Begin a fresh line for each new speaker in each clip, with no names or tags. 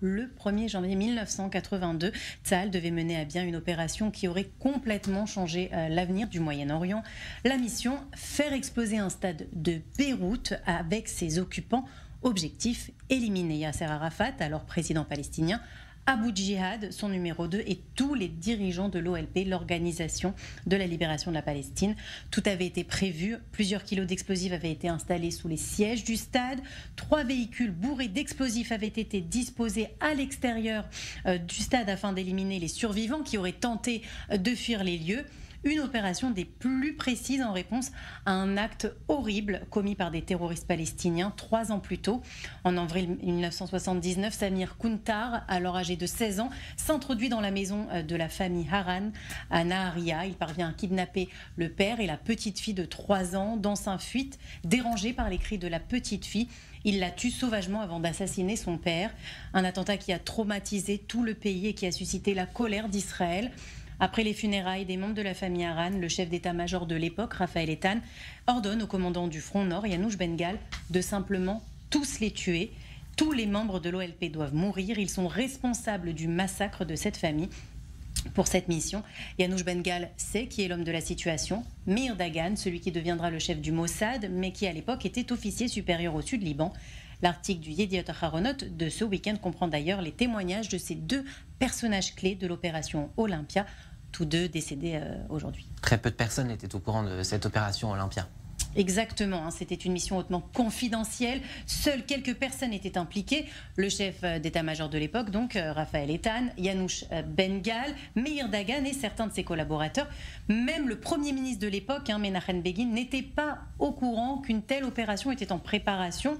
le 1er janvier 1982, Tsahal devait mener à bien une opération qui aurait complètement changé l'avenir du Moyen-Orient. La mission, faire exploser un stade de Beyrouth avec ses occupants. Objectif, éliminer Yasser Arafat, alors président palestinien, Abu Djihad, son numéro 2, et tous les dirigeants de l'OLP, l'Organisation de la Libération de la Palestine. Tout avait été prévu. Plusieurs kilos d'explosifs avaient été installés sous les sièges du stade. 3 véhicules bourrés d'explosifs avaient été disposés à l'extérieur du stade afin d'éliminer les survivants qui auraient tenté de fuir les lieux. Une opération des plus précises en réponse à un acte horrible commis par des terroristes palestiniens 3 ans plus tôt. En avril 1979, Samir Kuntar, alors âgé de 16 ans, s'introduit dans la maison de la famille Haran à Naharia. Il parvient à kidnapper le père et la petite fille de 3 ans dans sa fuite. Dérangé par les cris de la petite fille, il la tue sauvagement avant d'assassiner son père. Un attentat qui a traumatisé tout le pays et qui a suscité la colère d'Israël. Après les funérailles des membres de la famille Haran, le chef d'état-major de l'époque, Raphaël Eitan, ordonne au commandant du Front Nord, Yanush Ben-Gal, de simplement tous les tuer. Tous les membres de l'OLP doivent mourir. Ils sont responsables du massacre de cette famille. Pour cette mission, Yanush Ben-Gal sait qui est l'homme de la situation, Meir Dagan, celui qui deviendra le chef du Mossad, mais qui à l'époque était officier supérieur au Sud-Liban. L'article du Yediot Aharonot de ce week-end comprend d'ailleurs les témoignages de ces 2 personnages clés de l'opération Olympia, tous 2 décédés aujourd'hui.
Très peu de personnes étaient au courant de cette opération Olympia.
Exactement, c'était une mission hautement confidentielle. Seules quelques personnes étaient impliquées. Le chef d'état-major de l'époque, donc Raphaël Eitan, Yanush Ben-Gal, Meir Dagan et certains de ses collaborateurs. Même le Premier ministre de l'époque, Menachem Begin, n'était pas au courant qu'une telle opération était en préparation.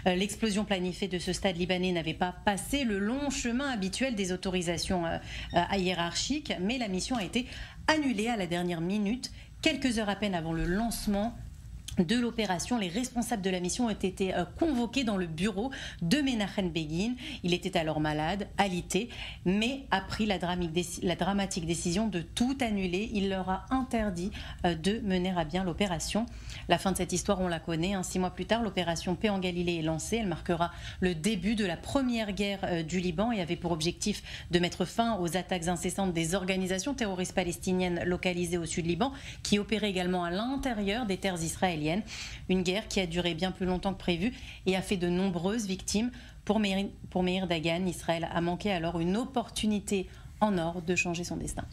L'explosion planifiée de ce stade libanais n'avait pas passé le long chemin habituel des autorisations hiérarchiques, mais la mission a été annulée à la dernière minute, quelques heures à peine avant le lancement de l'opération. Les responsables de la mission ont été convoqués dans le bureau de Menachem Begin. Il était alors malade, alité, mais a pris la dramatique décision de tout annuler. Il leur a interdit de mener à bien l'opération. La fin de cette histoire, on la connaît. 6 mois plus tard, l'opération Paix en Galilée est lancée. Elle marquera le début de la première guerre du Liban et avait pour objectif de mettre fin aux attaques incessantes des organisations terroristes palestiniennes localisées au sud-Liban, qui opéraient également à l'intérieur des terres israéliennes. Une guerre qui a duré bien plus longtemps que prévu et a fait de nombreuses victimes. Pour Meir Dagan, Israël a manqué alors une opportunité en or de changer son destin.